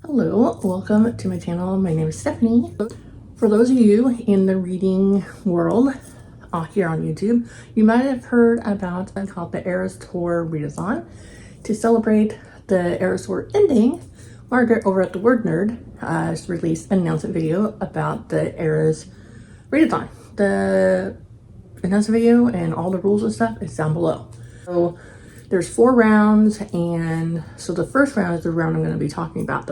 Hello, welcome to my channel. My name is Stephanie. For those of you in the reading world here on YouTube, you might have heard about something called the Eras Readathon. To celebrate the Eras Tour ending, Margaret over at the Word Nerd has released an announcement video about the Eras Readathon. The announcement video and all the rules and stuff is down below. So there's 4 rounds, and so the first round is the round I'm going to be talking about.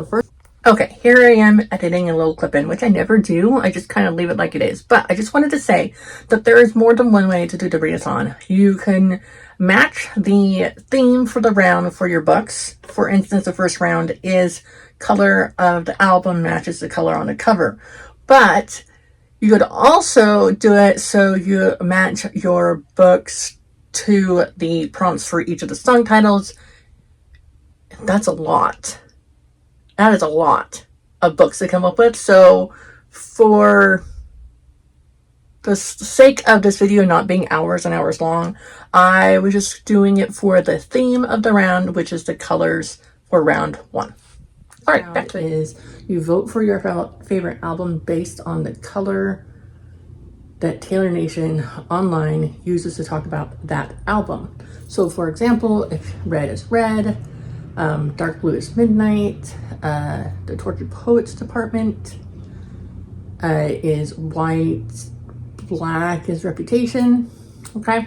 Okay, here I am editing a little clip in, which I never do. I just kind of leave it like it is. But I just wanted to say that there is more than one way to do the readathon. You can match the theme for the round for your books. For instance, the first round is color of the album matches the color on the cover. But you could also do it so you match your books to the prompts for each of the song titles. That's a lot. That is a lot of books to come up with. So for the sake of this video not being hours and hours long, I was just doing it for the theme of the round, which is the colors for round 1. All right, back to it. Is you vote for your favorite album based on the color that Taylor Nation online uses to talk about that album. So for example, if red is red, dark blue is midnight, the Tortured Poets department is white, black is reputation, okay?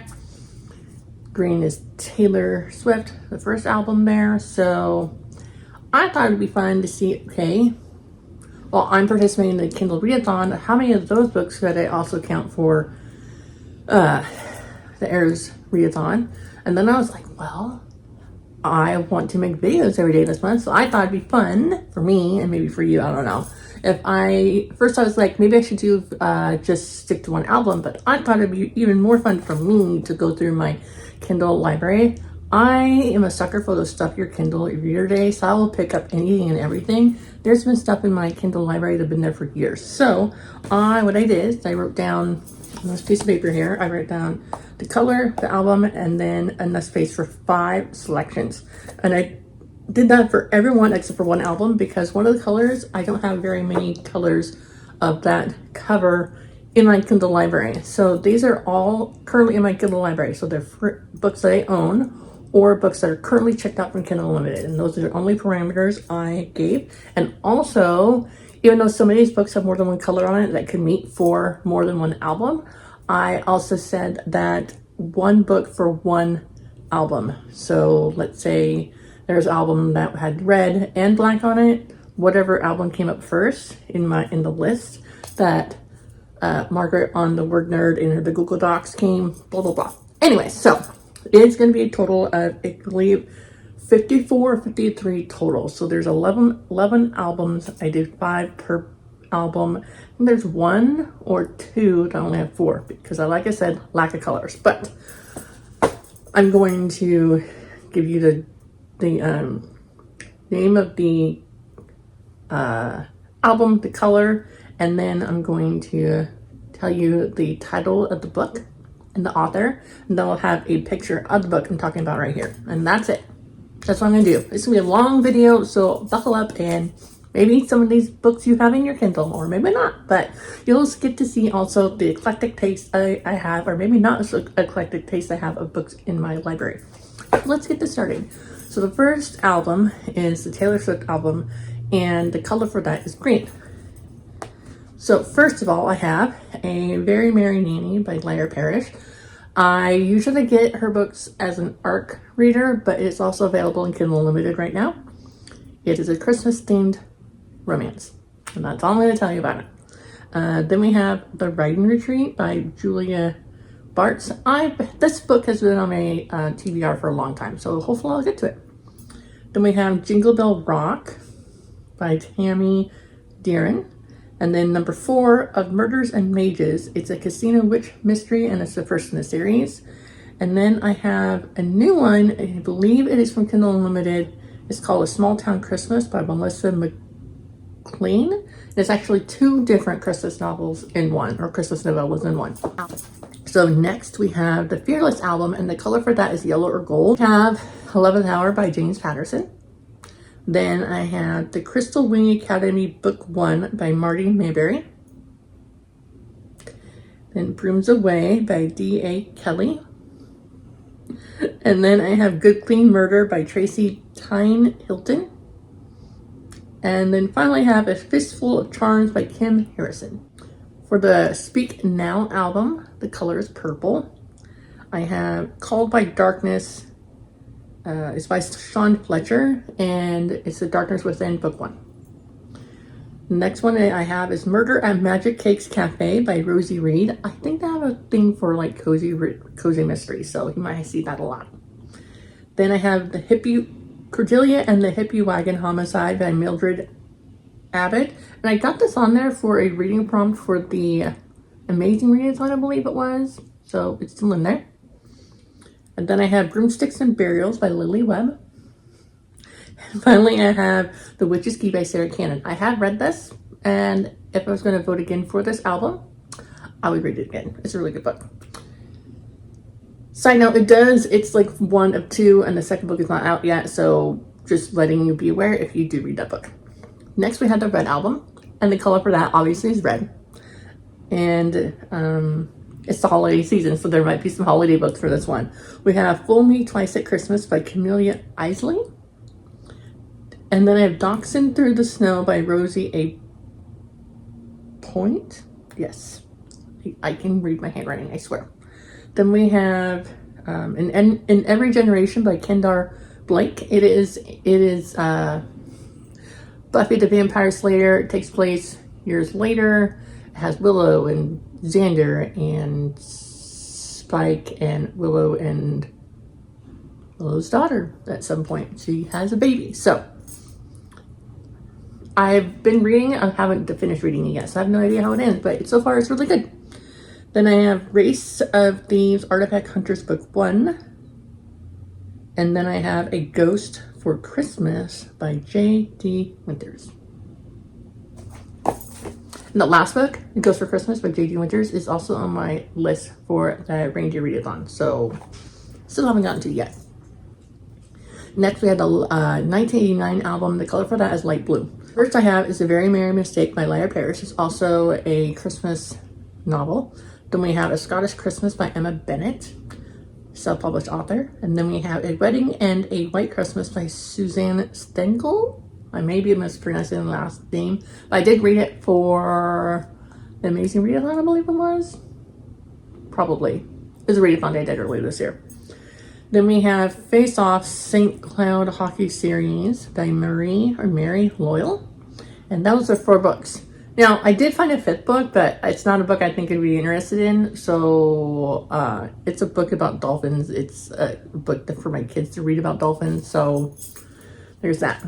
Green is Taylor Swift, the first album there. So I thought it'd be fun to see, okay, well, I'm participating in the Kindle Readathon, how many of those books could I also count for the Eras Readathon? And then I was like, well, I want to make videos every day this month, so I thought it'd be fun for me and maybe for you, I don't know. I was like, maybe I should do just stick to one album, but I thought it'd be even more fun for me to go through my Kindle library. I am a sucker for those stuff your Kindle reader day, so I will pick up anything and everything. There's been stuff in my Kindle library that's been there for years. So what I did is I wrote down on this piece of paper here, I wrote down the color, the album, and then enough space for 5 selections. And I did that for everyone except for one album, because one of the colors, I don't have very many colors of that cover in my Kindle library. So these are all currently in my Kindle library. So they're books that I own or books that are currently checked out from Kindle Unlimited. And those are the only parameters I gave. And also, even though some of these books have more than one color on it that could meet for more than one album, I also said that one book for one album. So let's say there's an album that had red and black on it. Whatever album came up first in the list that Margaret on the Word Nerd in the Google Docs came, blah, blah, blah. Anyway, so it's going to be a total of, I believe, 54 or 53 total. So there's 11 albums. I did 5 per album. And there's 1 or 2 that only have 4 because, like I said, lack of colors. But I'm going to give you the name of the album, the color, and then I'm going to tell you the title of the book and the author, and then I'll have a picture of the book I'm talking about right here. And that's it. That's what I'm gonna do. It's gonna be a long video, so buckle up, and maybe some of these books you have in your Kindle, or maybe not, but you'll get to see also the eclectic taste I have, or maybe not so eclectic taste I have of books in my library. Let's get this started. So the first album is the Taylor Swift album, and the color for that is green. So first of all, I have A Very Merry Nanny by Lyra Parrish. I usually get her books as an ARC reader, but it's also available in Kindle Unlimited right now. It is a Christmas-themed romance, and that's all I'm going to tell you about it. Then we have The Writing Retreat by Julia Bartz. This book has been on my TBR for a long time, so hopefully I'll get to it. Then we have Jingle Bell Rock by Tammy Deeren. And then number 4 of Murders and Mages. It's a casino witch mystery, and it's the first in the series. And then I have a new one. I believe it is from Kindle Unlimited. It's called A Small Town Christmas by Melissa McLean. It's actually 2 different Christmas novels in one, or Christmas novellas in one. So next we have the Fearless album, and the color for that is yellow or gold. We have 11th Hour by James Patterson. Then I have The Crystal Wing Academy Book 1 by Marty Mayberry. Then Brooms Away by D.A. Kelly. And then I have Good Clean Murder by Tracy Tyne Hilton. And then finally I have A Fistful of Charms by Kim Harrison. For the Speak Now album, the color is purple. I have Called by Darkness. It's by Sean Fletcher, and it's The Darkness Within, Book 1. The next one I have is Murder at Magic Cakes Cafe by Rosie Reed. I think they have a thing for like cozy mystery, so you might see that a lot. Then I have Cordelia and the Hippie Wagon Homicide by Mildred Abbott. And I got this on there for a reading prompt for the Amazing Readathon, I believe it was. So it's still in there. And then I have Broomsticks and Burials by Lily Webb. And finally, I have The Witch's Key by Sarah Cannon. I have read this, and if I was going to vote again for this album, I would read it again. It's a really good book. Side note, it's like one of two, and the second book is not out yet, so just letting you be aware if you do read that book. Next, we had the Red album, and the color for that obviously is red. And it's the holiday season, so there might be some holiday books for this one. We have Fool Me Twice at Christmas by Camellia Isley. And then I have Dachshund Through the Snow by Rosie A. Point. Yes, I can read my handwriting, I swear. Then we have in Every Generation by Kendar Blake. It is Buffy the Vampire Slayer. It takes place years later. It has Willow and Xander and Spike and Willow and Willow's daughter at some point. She has a baby. So I've been reading it. I haven't finished reading it yet, so I have no idea how it ends, but so far it's really good. Then I have Race of Thieves Artifact Hunters Book 1. And then I have A Ghost for Christmas by J.D. Winters. And the last book, A Ghost for Christmas by J.D. Winters, is also on my list for the Reindeer Readathon. So, still haven't gotten to it yet. Next, we have the 1989 album. The color for that is light blue. First I have is A Very Merry Mistake by Lyra Parrish. It's also a Christmas novel. Then we have A Scottish Christmas by Emma Bennett, self-published author. And then we have A Wedding and a White Christmas by Suzanne Stengel. I may be mispronouncing the last name, but I did read it for the Amazing Readathon, I believe it was. Probably. It was a readathon I did earlier this year. Then we have Face Off St. Cloud Hockey Series by Mary Loyal. And those are 4 books. Now, I did find a 5th book, but it's not a book I think I'd be interested in. So, it's a book about dolphins. It's a book for my kids to read about dolphins. So, there's that.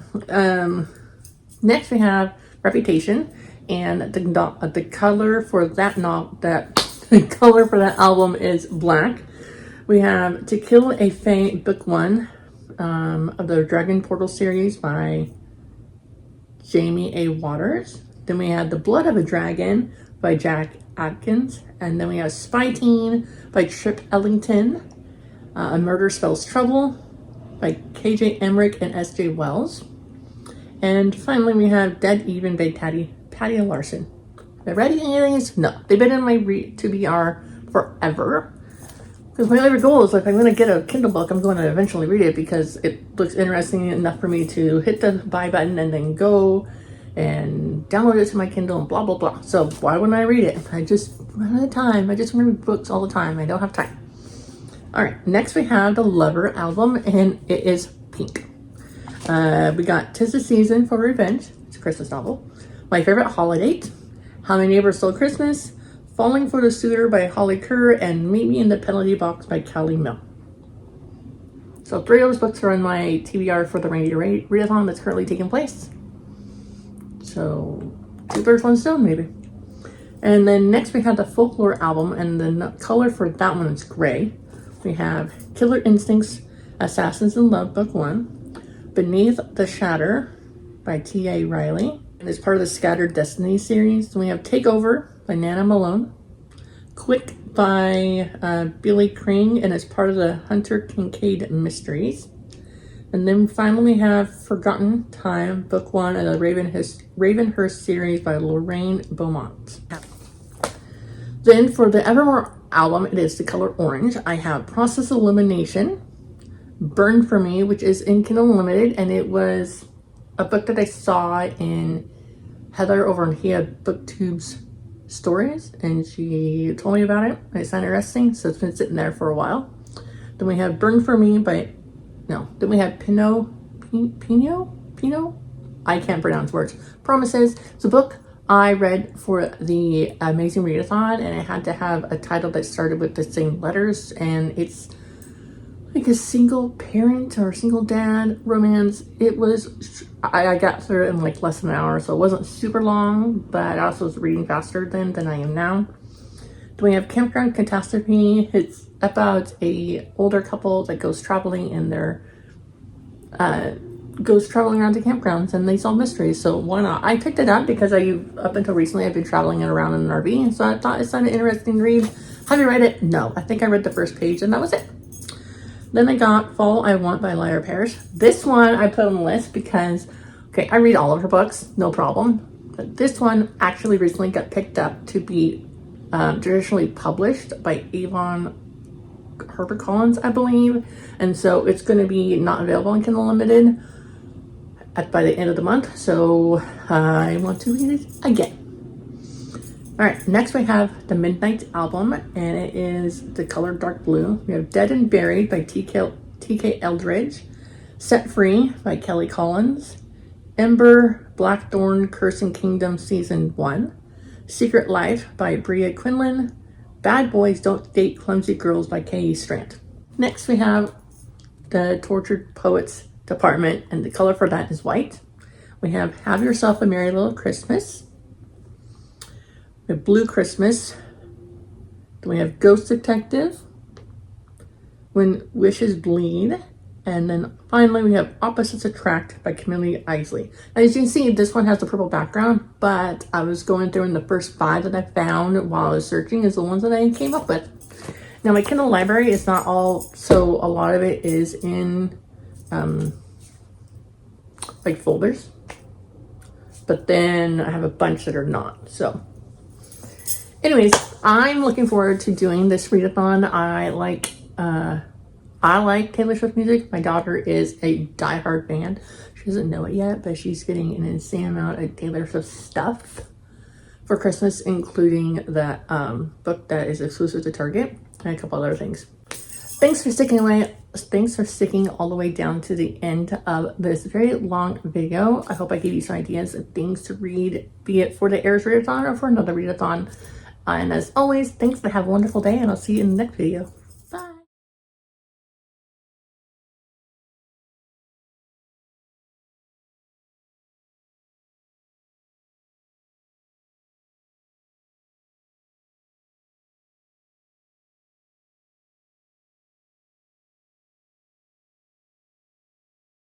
Next, we have Reputation. And the color for that the color for that album is black. We have To Kill a Fae, Book 1 of the Dragon Portal series by Jamie A. Waters. Then we have The Blood of a Dragon by Jack Adkins. And then we have Spy Teen by Trip Ellington. A Murder Spells Trouble by K.J. Emmerich and S.J. Wells. And finally, we have Dead Even by Patty Larson. Have I read any of these? No. They've been in my TBR forever. Because my other goal is, like, I'm going to get a Kindle book, I'm going to eventually read it because it looks interesting enough for me to hit the buy button and then go and download it to my Kindle and blah, blah, blah. So why wouldn't I read it? I just run out of time. I just want to read books all the time. I don't have time. All right, next we have the Lover album, and it is pink. We got 'Tis the Season for Revenge. It's a Christmas novel. My Favorite Holiday, How My Neighbor Stole Christmas, Falling for the Suitor by Holly Kerr, and Meet Me in the Penalty Box by Callie Mill. So 3 of those books are in my TBR for the Reindeer Readathon that's currently taking place. So 2 birds, 1 stone maybe. And then next we have the Folklore album, and the color for that one is gray. We have Killer Instincts, Assassins in Love, Book 1. Beneath the Shatter by T.A. Riley. And it's part of the Scattered Destiny series. Then we have Takeover by Nana Malone. Quick by Billy Kring, and it's part of the Hunter Kincaid Mysteries. And then finally we have Forgotten Time, book 1 of the Ravenhurst series by Lorraine Beaumont. Then for the Evermore album, it is the color orange. I have Process Elimination, Burn for Me, which is in Kindle Unlimited, and it was a book that I saw in Heather over on Hia Booktube's stories, and she told me about it. It's interesting, so it's been sitting there for a while. Then we have Burn for Me then we have Pinot? I can't pronounce words. Promises. It's a book I read for the Amazing Readathon, and it had to have a title that started with the same letters, and it's like a single parent or single dad romance. It was, I got through it in like less than an hour, so it wasn't super long, but I also was reading faster then than I am now. Then we have Campground Catastrophe. It's about a older couple that goes traveling in their goes traveling around to campgrounds, and they solve mysteries. So why not? I picked it up because up until recently I've been traveling around in an RV, and so I thought it's an interesting read. Have you read it? No, I think I read the first page and that was it. Then I got Fall I Want by Lyra Parrish. This one I put on the list because, okay, I read all of her books, no problem. But this one actually recently got picked up to be traditionally published by Avon HarperCollins, I believe. And so it's going to be not available in Kindle Unlimited by the end of the month. So I want to read it again. All right, next we have the Midnight album, and it is the color dark blue. We have Dead and Buried by T.K. Eldridge, Set Free by Kelly Collins, Ember, Blackthorn, Cursing Kingdom Season 1, Secret Life by Bria Quinlan, Bad Boys Don't Date Clumsy Girls by K.E. Strand. Next we have the Tortured Poets Department, and the color for that is white. We have Yourself a Merry Little Christmas. We have Blue Christmas. Then we have Ghost Detective, When Wishes Bleed, and then finally we have Opposites Attract by Camille Isley. Now, as you can see, this one has the purple background, but I was going through, and the first 5 that I found while I was searching is the ones that I came up with. Now, my Kindle library is not all, so a lot of it is in like folders, but then I have a bunch that are not. So anyways, I'm looking forward to doing this readathon. I like Taylor Swift music. My daughter is a diehard fan. She doesn't know it yet, but she's getting an insane amount of Taylor Swift stuff for Christmas, including that book that is exclusive to Target and a couple other things. Thanks for sticking all the way down to the end of this very long video. I hope I gave you some ideas and things to read, be it for the Eras Readathon or for another readathon. And as always, thanks, and have a wonderful day, and I'll see you in the next video.